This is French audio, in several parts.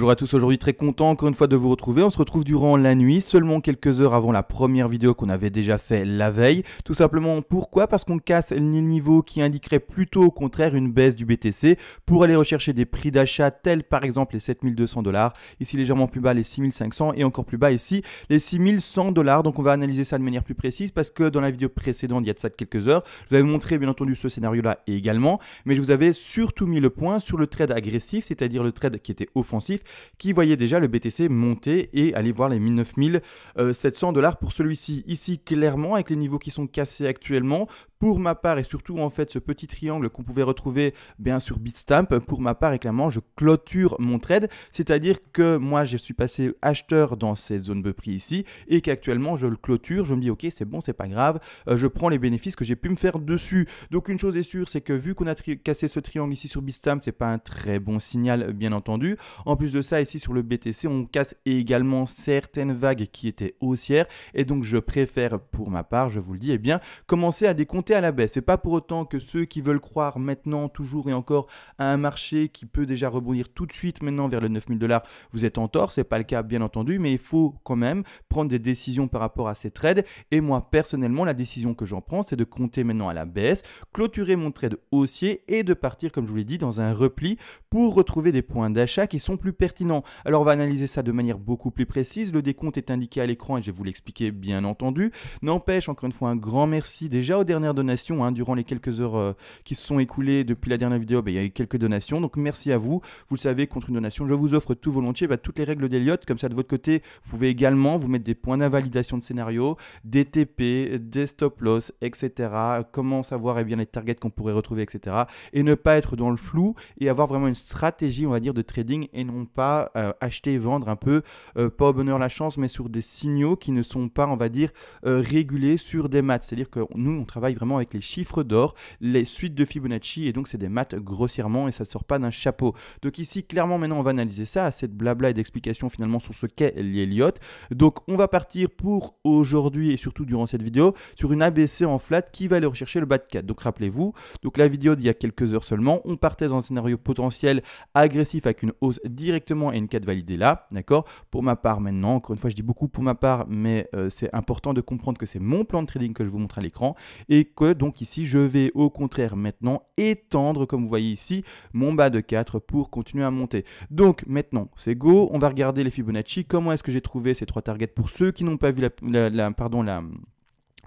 Bonjour à tous, aujourd'hui très content encore une fois de vous retrouver. On se retrouve durant la nuit, seulement quelques heures avant la première vidéo qu'on avait déjà fait la veille. Tout simplement pourquoi? Parce qu'on casse les niveaux qui indiqueraient plutôt au contraire une baisse du BTC pour aller rechercher des prix d'achat tels par exemple les 7200 $, ici légèrement plus bas les 6500 et encore plus bas ici les 6100 $. Donc on va analyser ça de manière plus précise parce que dans la vidéo précédente, il y a de ça de quelques heures, je vous avais montré bien entendu ce scénario-là également, mais je vous avais surtout mis le point sur le trade agressif, c'est-à-dire le trade qui était offensif, qui voyait déjà le BTC monter et aller voir les 9700 $ pour celui-ci. Ici, clairement, avec les niveaux qui sont cassés actuellement, pour ma part, et surtout en fait ce petit triangle qu'on pouvait retrouver bien sur Bitstamp, pour ma part et clairement je clôture mon trade, c'est-à-dire que moi je suis passé acheteur dans cette zone de prix ici et qu'actuellement je le clôture, je me dis ok c'est bon, c'est pas grave, je prends les bénéfices que j'ai pu me faire dessus. Donc une chose est sûre, c'est que vu qu'on a cassé ce triangle ici sur Bitstamp, c'est pas un très bon signal bien entendu. En plus de ça, ici sur le BTC, on casse également certaines vagues qui étaient haussières et donc je préfère pour ma part, je vous le dis, eh bien commencer à décompter à la baisse. C'est pas pour autant que ceux qui veulent croire maintenant toujours et encore à un marché qui peut déjà rebondir tout de suite maintenant vers les 9000 $, vous êtes en tort, c'est pas le cas bien entendu, mais il faut quand même prendre des décisions par rapport à ces trades et moi personnellement la décision que j'en prends c'est de compter maintenant à la baisse, clôturer mon trade haussier et de partir comme je vous l'ai dit dans un repli pour retrouver des points d'achat qui sont plus pertinents. Alors on va analyser ça de manière beaucoup plus précise, le décompte est indiqué à l'écran et je vais vous l'expliquer bien entendu. N'empêche encore une fois un grand merci déjà aux dernières donations, durant les quelques heures qui se sont écoulées depuis la dernière vidéo, il y a eu quelques donations, donc merci à vous. Vous le savez, contre une donation, je vous offre tout volontiers toutes les règles d'Elliott, comme ça de votre côté, vous pouvez également vous mettre des points d'invalidation de scénario, des TP, des stop loss, etc. Comment savoir les targets qu'on pourrait retrouver, etc. Et ne pas être dans le flou et avoir vraiment une stratégie, on va dire, de trading et non pas acheter et vendre un peu, pas au bonheur la chance, mais sur des signaux qui ne sont pas, on va dire, régulés sur des maths. C'est-à-dire que nous, on travaille vraiment avec les chiffres d'or, les suites de Fibonacci et donc c'est des maths grossièrement et ça ne sort pas d'un chapeau. Donc ici, clairement, maintenant, on va analyser ça, cette blabla et d'explication finalement sur ce qu'est l'Elliott. Donc on va partir pour aujourd'hui et surtout durant cette vidéo sur une ABC en flat qui va aller rechercher le bas de 4. Donc rappelez-vous, donc la vidéo d'il y a quelques heures seulement, on partait dans un scénario potentiel agressif avec une hausse directement et une 4 validée là, d'accord? Pour ma part maintenant, encore une fois je dis beaucoup pour ma part, mais c'est important de comprendre que c'est mon plan de trading que je vous montre à l'écran et que donc ici je vais au contraire maintenant étendre comme vous voyez ici mon bas de 4 pour continuer à monter. Donc maintenant c'est go, on va regarder les Fibonacci, comment est-ce que j'ai trouvé ces trois targets pour ceux qui n'ont pas vu la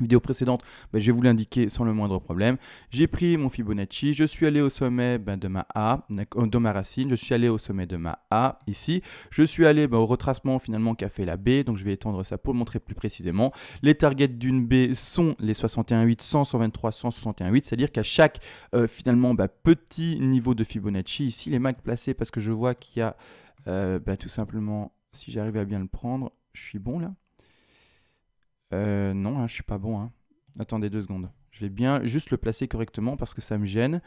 vidéo précédente, je vais vous l'indiquer sans le moindre problème. J'ai pris mon Fibonacci, je suis allé au sommet de ma A, de ma racine, je suis allé au sommet de ma A ici, je suis allé au retracement finalement qu'a fait la B, donc je vais étendre ça pour le montrer plus précisément. Les targets d'une B sont les 61,8, 100, 123, 161,8, c'est-à-dire qu'à chaque finalement petit niveau de Fibonacci, ici les max placés parce que je vois qu'il y a tout simplement, si j'arrive à bien le prendre, je suis bon là. Non, je suis pas bon. Attendez 2 secondes. Je vais bien juste le placer correctement parce que ça me gêne.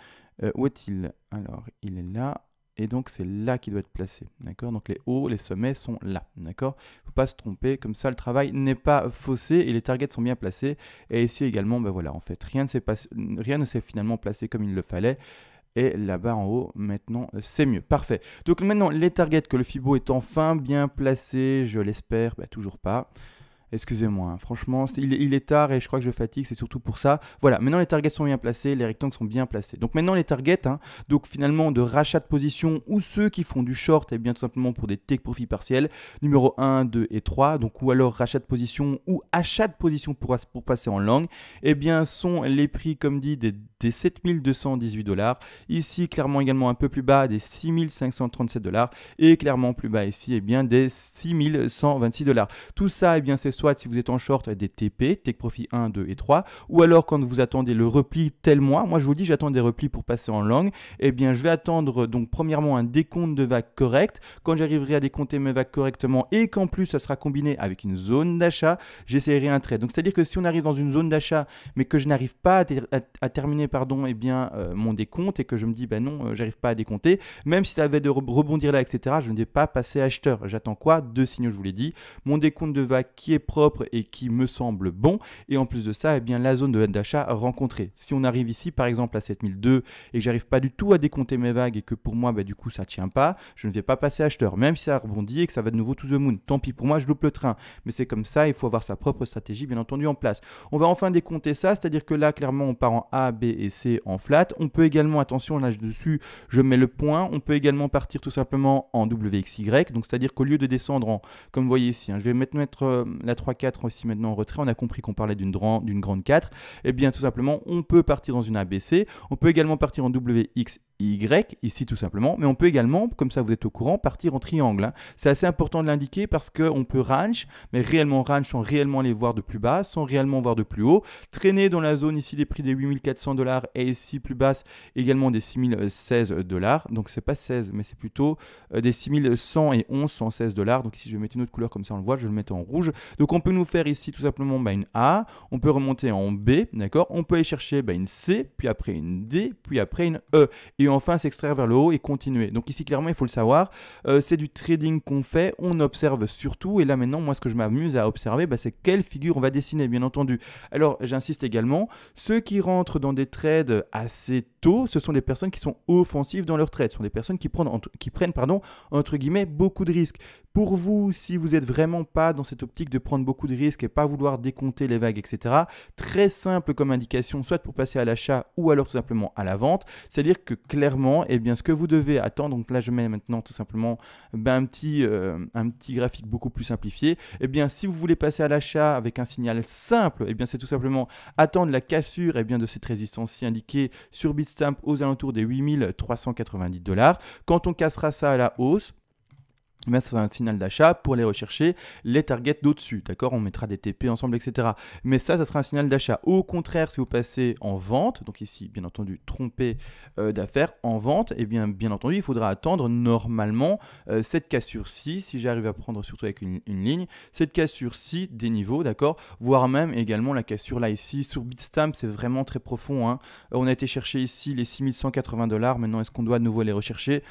Où est-il? Alors, il est là. Et donc, c'est là qu'il doit être placé. D'accord? Donc, les hauts, les sommets sont là. D'accord? Il ne faut pas se tromper. Comme ça, le travail n'est pas faussé et les targets sont bien placés. Et ici également, voilà, en fait, rien ne s'est finalement placé comme il le fallait. Et là-bas en haut, maintenant, c'est mieux. Parfait. Donc, maintenant, les targets que le Fibo est enfin bien placé, je l'espère, toujours pas. Excusez-moi, franchement, il est tard et je crois que je fatigue, c'est surtout pour ça. Voilà, maintenant les targets sont bien placés, les rectangles sont bien placés. Donc maintenant les targets, donc finalement de rachat de position ou ceux qui font du short, bien tout simplement pour des take profit partiels, numéro 1, 2 et 3, donc ou alors rachat de position ou achat de position pour passer en long, sont les prix comme dit des 7218 $. Ici, clairement également un peu plus bas, des 6537 $ et clairement plus bas ici, des 6126 $. Tout ça, c'est soit si vous êtes en short des TP, Take Profit 1, 2 et 3, ou alors quand vous attendez le repli tel moi je vous dis j'attends des replis pour passer en long, je vais attendre donc premièrement un décompte de vagues correct, quand j'arriverai à décompter mes vagues correctement et qu'en plus ça sera combiné avec une zone d'achat, j'essaierai un trade. Donc c'est à dire que si on arrive dans une zone d'achat mais que je n'arrive pas à terminer mon décompte et que je me dis non j'arrive pas à décompter, même si ça avait de rebondir là etc, je ne vais pas passer acheteur, j'attends quoi? 2 signaux, je vous l'ai dit, mon décompte de vagues qui est propre et qui me semble bon. Et en plus de ça, eh bien, la zone d'achat rencontrée. Si on arrive ici, par exemple, à 7002 et que j'arrive pas du tout à décompter mes vagues et que pour moi, du coup, ça tient pas, je ne vais pas passer acheteur. Même si ça rebondit et que ça va de nouveau to the moon. Tant pis pour moi, je loupe le train. Mais c'est comme ça, il faut avoir sa propre stratégie, bien entendu, en place. On va enfin décompter ça, c'est-à-dire que là, clairement, on part en A, B et C en flat. On peut également, attention, là dessus, je mets le point. On peut également partir tout simplement en WXY. Donc, c'est-à-dire qu'au lieu de descendre en, comme vous voyez ici, je vais mettre la 3-4 aussi maintenant en retrait. On a compris qu'on parlait d'une grande 4. Eh bien, tout simplement, on peut partir dans une ABC. On peut également partir en WXY, ici tout simplement. Mais on peut également, comme ça vous êtes au courant, partir en triangle. C'est assez important de l'indiquer parce qu'on peut range, mais réellement range sans réellement les voir de plus bas, sans réellement voir de plus haut. Traîner dans la zone ici des prix des 8400$ et ici plus basse également des 6016$. Donc c'est pas 16, mais c'est plutôt des 6100 et 1116$. Donc ici je vais mettre une autre couleur comme ça on le voit, je vais le mettre en rouge. Donc on peut nous faire ici tout simplement une A, on peut remonter en B, d'accord. On peut aller chercher une C, puis après une D, puis après une E. Et enfin s'extraire vers le haut et continuer. Donc ici clairement il faut le savoir, c'est du trading qu'on fait, on observe surtout. Et là maintenant moi ce que je m'amuse à observer, c'est quelle figure on va dessiner bien entendu. Alors j'insiste également, ceux qui rentrent dans des trades assez tôt, ce sont des personnes qui sont offensives dans leurs trades, ce sont des personnes qui prennent entre guillemets beaucoup de risques. Pour vous, si vous n'êtes vraiment pas dans cette optique de prendre beaucoup de risques et pas vouloir décompter les vagues, etc., très simple comme indication, soit pour passer à l'achat ou alors tout simplement à la vente, c'est-à-dire que clairement, ce que vous devez attendre, donc là je mets maintenant tout simplement un petit graphique beaucoup plus simplifié, si vous voulez passer à l'achat avec un signal simple, c'est tout simplement attendre la cassure de cette résistance-ci indiquée sur Bitstamp aux alentours des 8390$. Quand on cassera ça à la hausse, ça sera un signal d'achat pour aller rechercher les targets d'au-dessus, d'accord. On mettra des TP ensemble, etc. Mais ça sera un signal d'achat. Au contraire, si vous passez en vente, donc ici, bien entendu, trompé d'affaires, en vente, bien entendu, il faudra attendre normalement cette cassure-ci, si j'arrive à prendre surtout avec une ligne, cette cassure-ci des niveaux, d'accord, voire même également la cassure là, ici, sur Bitstamp, c'est vraiment très profond. On a été chercher ici les 6180$, maintenant, est-ce qu'on doit de nouveau les rechercher?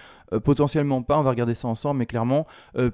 Potentiellement pas, on va regarder ça ensemble, mais clairement,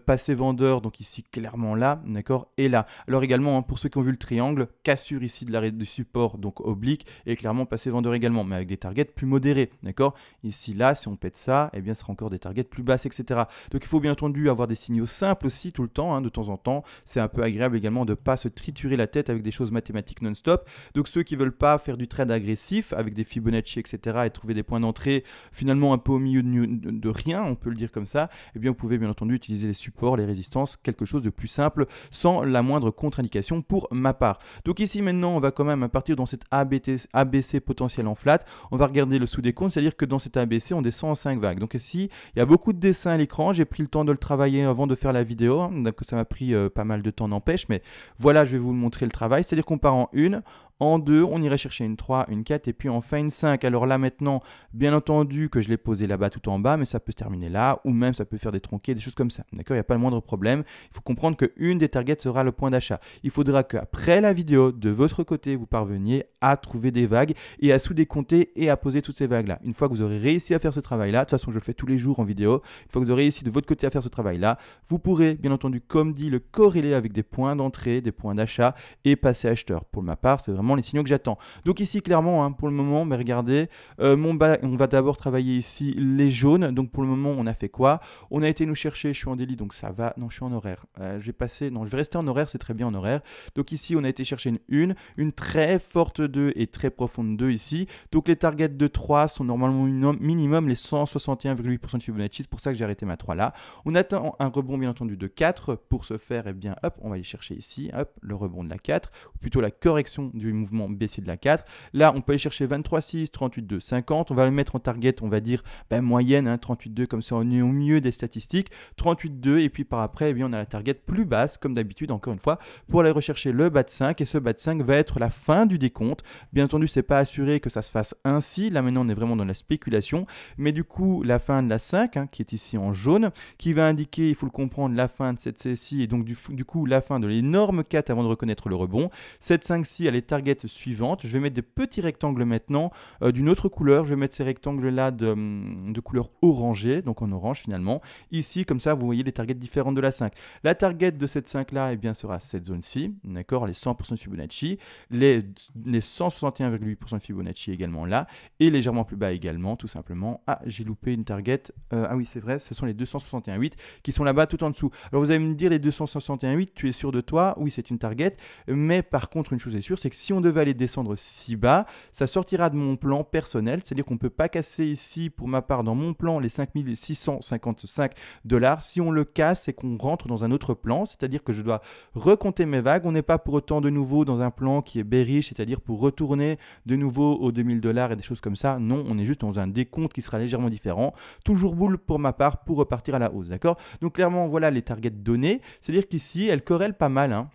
passer vendeur, donc ici clairement là, d'accord, et là. Alors également, pour ceux qui ont vu le triangle, cassure ici de l'arrêt du support, donc oblique, et clairement passer vendeur également, mais avec des targets plus modérés, d'accord. Ici là, si on pète ça, ce sera encore des targets plus basses, etc. Donc il faut bien entendu avoir des signaux simples aussi tout le temps, de temps en temps. C'est un peu agréable également de ne pas se triturer la tête avec des choses mathématiques non-stop. Donc ceux qui ne veulent pas faire du trade agressif avec des Fibonacci, etc. et trouver des points d'entrée finalement un peu au milieu de rien, on peut le dire comme ça, vous pouvez bien entendu utiliser les supports, les résistances, quelque chose de plus simple, sans la moindre contre-indication pour ma part. Donc ici maintenant, on va quand même partir dans cette ABC potentiel en flat. On va regarder le sous-décompte, c'est-à-dire que dans cette ABC, on descend en 5 vagues. Donc ici, il y a beaucoup de dessins à l'écran. J'ai pris le temps de le travailler avant de faire la vidéo. Donc ça m'a pris pas mal de temps, n'empêche. Mais voilà, je vais vous montrer le travail. C'est-à-dire qu'on part en 1. En 2, on irait chercher une 3, une 4 et puis enfin une 5. Alors là maintenant, bien entendu que je l'ai posé là-bas tout en bas, mais ça peut se terminer là ou même ça peut faire des tronqués, des choses comme ça. D'accord, il n'y a pas le moindre problème. Il faut comprendre qu'une des targets sera le point d'achat. Il faudra qu'après la vidéo, de votre côté, vous parveniez à trouver des vagues et à sous-décompter et à poser toutes ces vagues-là. Une fois que vous aurez réussi à faire ce travail-là, de toute façon je le fais tous les jours en vidéo, une fois que vous aurez réussi de votre côté à faire ce travail-là, vous pourrez bien entendu, comme dit, le corréler avec des points d'entrée, des points d'achat et passer acheteur. Pour ma part, c'est vraiment les signaux que j'attends. Donc ici clairement pour le moment, mais regardez, on va d'abord travailler ici les jaunes. Donc pour le moment on a fait quoi? On a été nous chercher, je suis en délit donc ça va, non je suis en horaire, je vais rester en horaire, c'est très bien en horaire. Donc ici on a été chercher une très forte 2 et très profonde 2 ici. Donc les targets de 3 sont normalement minimum les 161,8% de Fibonacci, c'est pour ça que j'ai arrêté ma 3 là. On attend un rebond bien entendu de 4 pour ce faire, hop, on va aller chercher ici, hop, le rebond de la 4, ou plutôt la correction du mouvement baissier de la 4. Là, on peut aller chercher 23,6, 38,2, 50. On va le mettre en target, on va dire moyenne, 38,2, comme ça on est au milieu des statistiques. 38,2 et puis par après, on a la target plus basse, comme d'habitude, encore une fois, pour aller rechercher le bas de 5. Et ce bas de 5 va être la fin du décompte. Bien entendu, c'est pas assuré que ça se fasse ainsi. Là, maintenant, on est vraiment dans la spéculation. Mais du coup, la fin de la 5, qui est ici en jaune, qui va indiquer, il faut le comprendre, la fin de cette C-ci et donc du coup, la fin de l'énorme 4 avant de reconnaître le rebond. Cette 5-ci, elle est target target suivante. Je vais mettre des petits rectangles maintenant d'une autre couleur. Je vais mettre ces rectangles-là de couleur orangée, donc en orange finalement. Ici, comme ça, vous voyez les targets différentes de la 5. La target de cette 5-là, eh bien, sera cette zone-ci, d'accord, les 100% de Fibonacci, les 161,8% de Fibonacci également là, et légèrement plus bas également, tout simplement. Ah, j'ai loupé une target. Ah oui, c'est vrai, ce sont les 261,8 qui sont là-bas tout en dessous. Alors vous allez me dire, les 261,8, tu es sûr de toi? Oui, c'est une target, mais par contre, une chose est sûre, c'est que si on devait aller descendre si bas, ça sortira de mon plan personnel, c'est-à-dire qu'on ne peut pas casser ici, pour ma part, dans mon plan, les 5655 $. Si on le casse, c'est qu'on rentre dans un autre plan, c'est-à-dire que je dois recompter mes vagues. On n'est pas pour autant de nouveau dans un plan qui est bearish, c'est-à-dire pour retourner de nouveau aux 2000 $ et des choses comme ça. Non, on est juste dans un décompte qui sera légèrement différent. Toujours boule pour ma part pour repartir à la hausse, d'accord? Donc clairement, voilà les targets donnés, c'est-à-dire qu'ici, elles corrèlent pas mal, hein.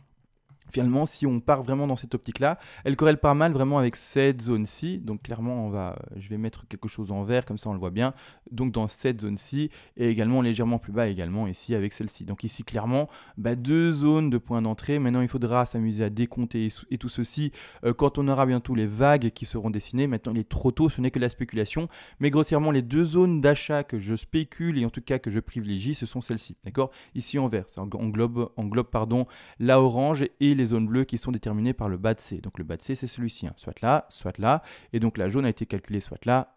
Finalement, si on part vraiment dans cette optique-là, elle corrèle pas mal vraiment avec cette zone-ci. Donc clairement, je vais mettre quelque chose en vert, comme ça on le voit bien. Donc dans cette zone-ci, et également légèrement plus bas également ici avec celle-ci. Donc ici clairement, deux zones de points d'entrée. Maintenant, il faudra s'amuser à décompter et tout ceci quand on aura bientôt les vagues qui seront dessinées. Maintenant, il est trop tôt, ce n'est que la spéculation. Mais grossièrement, les deux zones d'achat que je spécule et en tout cas que je privilégie, ce sont celles-ci. D'accord? Ici en vert, ça englobe la orange et les zones bleues qui sont déterminées par le bas de C. Donc le bas de C, c'est celui-ci, hein. Soit là, et donc la jaune a été calculée soit là.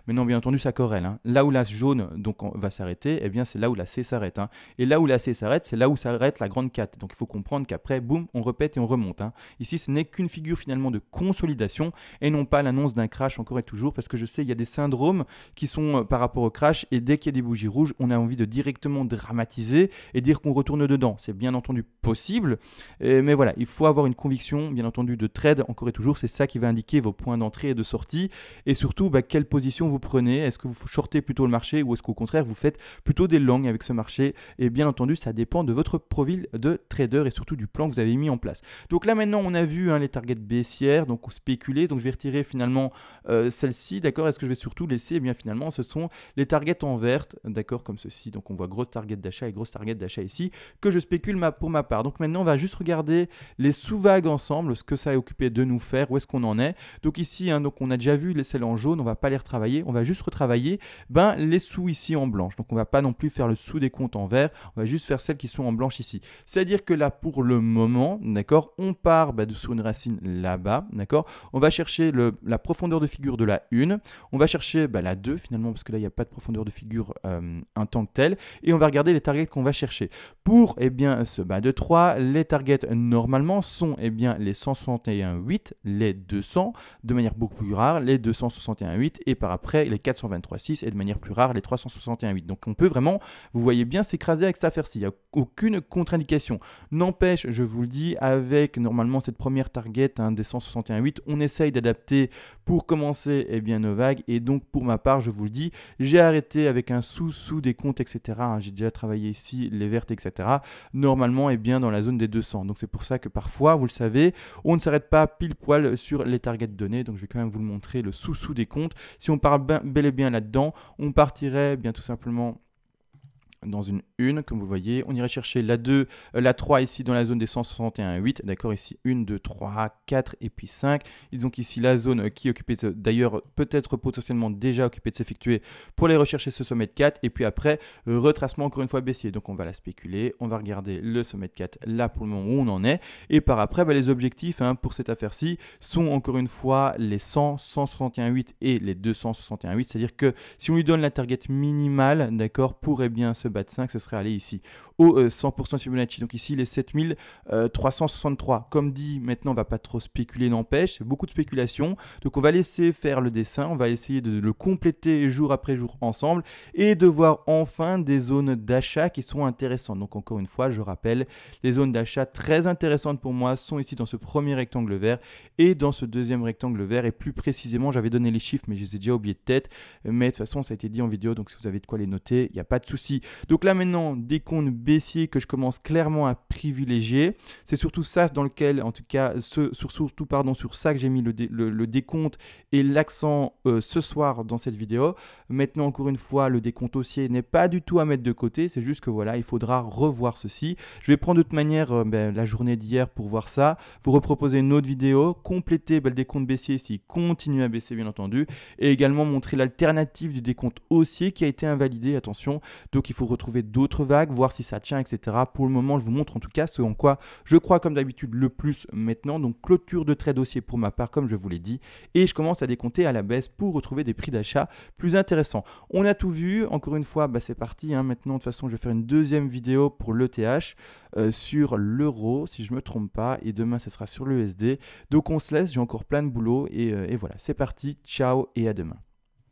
Maintenant, bien entendu, ça corrèle, hein. Là où la jaune va s'arrêter, eh bien c'est là où la C s'arrête, hein. Et là où la C s'arrête, c'est là où s'arrête la grande 4. Donc il faut comprendre qu'après, boum, on répète et on remonte, hein. Ici, ce n'est qu'une figure finalement de consolidation et non pas l'annonce d'un crash encore et toujours, parce que je sais, il y a des syndromes qui sont par rapport au crash, et dès qu'il y a des bougies rouges, on a envie de directement dramatiser et dire qu'on retourne dedans. C'est bien entendu possible, mais voilà, il faut avoir une conviction, bien entendu, de trade, encore et toujours. C'est ça qui va indiquer vos points d'entrée et de sortie. Et surtout, quelle position vous prenez. Est-ce que vous shortez plutôt le marché ou est-ce qu'au contraire, vous faites plutôt des longs avec ce marché? Et bien entendu, ça dépend de votre profil de trader et surtout du plan que vous avez mis en place. Donc là, maintenant, on a vu les targets baissières, donc spéculer. Donc je vais retirer finalement celle-ci, d'accord? Est-ce que je vais surtout laisser? Eh bien finalement, ce sont les targets en verte, d'accord, comme ceci. Donc on voit grosse target d'achat et grosse target d'achat ici, que je spécule pour ma part. Donc maintenant, on va juste regarder les sous-vagues ensemble, ce que ça a occupé de nous faire, où est-ce qu'on en est. Donc ici, donc on a déjà vu celles en jaune, on ne va pas les retravailler, on va juste retravailler les sous ici en blanche. Donc on ne va pas non plus faire le sous des comptes en vert, on va juste faire celles qui sont en blanche ici. C'est-à-dire que là, pour le moment, d'accord, on part sur une racine là-bas, d'accord. On va chercher la profondeur de figure de la 1, on va chercher la 2 finalement, parce que là, il n'y a pas de profondeur de figure en tant que telle, et on va regarder les targets qu'on va chercher. Pour ce de 3, les targets normalement sont les 161,8, les 200 de manière beaucoup plus rare, les 261,8 et par après les 423,6 et de manière plus rare les 361,8. Donc on peut vraiment, vous voyez bien, s'écraser avec cette affaire-ci. Il n'y a aucune contre-indication. N'empêche, je vous le dis, avec normalement cette première target des 161,8, on essaye d'adapter pour commencer nos vagues. Et donc pour ma part, je vous le dis, j'ai arrêté avec un sous des comptes, etc. J'ai déjà travaillé ici les vertes, etc. Normalement, dans la zone des 200. Donc c'est pour ça que parfois, vous le savez, on ne s'arrête pas pile poil sur les targets donnés. Donc je vais quand même vous le montrer, le sous des comptes. Si on part bel et bien là-dedans, on partirait tout simplement dans une 1, comme vous voyez, on irait chercher la 2, la 3 ici dans la zone des 161,8, d'accord, ici 1, 2, 3, 4 et puis 5. Ils ont ici la zone qui est occupée, d'ailleurs peut-être potentiellement déjà occupée de s'effectuer pour aller rechercher ce sommet de 4, et puis après, retracement encore une fois baissier. Donc on va la spéculer, on va regarder le sommet de 4 là pour le moment où on en est, et par après, les objectifs pour cette affaire-ci sont encore une fois les 100, 161,8 et les 261,8, c'est-à-dire que si on lui donne la target minimale, d'accord, pour ce bas de 5, ce serait aller ici au 100% Fibonacci. Donc ici les 7363. Comme dit, maintenant on va pas trop spéculer, n'empêche, c'est beaucoup de spéculation. Donc on va laisser faire le dessin, on va essayer de le compléter jour après jour ensemble et de voir enfin des zones d'achat qui sont intéressantes. Donc encore une fois, je rappelle, les zones d'achat très intéressantes pour moi sont ici dans ce premier rectangle vert et dans ce deuxième rectangle vert. Et plus précisément, j'avais donné les chiffres mais je les ai déjà oubliés de tête. Mais de toute façon, ça a été dit en vidéo, donc si vous avez de quoi les noter, il n'y a pas de souci. Donc là maintenant, décompte baissier que je commence clairement à privilégier. C'est surtout ça dans lequel, en tout cas, sur ça que j'ai mis le décompte et l'accent ce soir dans cette vidéo. Maintenant, encore une fois, le décompte haussier n'est pas du tout à mettre de côté. C'est juste que voilà, il faudra revoir ceci. Je vais prendre de toute manière la journée d'hier pour voir ça. Vous reproposer une autre vidéo, compléter le décompte baissier s'il continue à baisser bien entendu. Et également montrer l'alternative du décompte haussier qui a été invalidé. Attention, donc il faut retrouver d'autres vagues, voir si ça tient, etc. Pour le moment, je vous montre en tout cas ce en quoi je crois comme d'habitude le plus maintenant. Donc clôture de trade haussier pour ma part, comme je vous l'ai dit. Et je commence à décompter à la baisse pour retrouver des prix d'achat plus intéressants. On a tout vu. Encore une fois, c'est parti. Maintenant, de toute façon, je vais faire une deuxième vidéo pour l'ETH sur l'euro, si je ne me trompe pas. Et demain, ce sera sur l'USD. Donc on se laisse. J'ai encore plein de boulot. Et voilà, c'est parti. Ciao et à demain.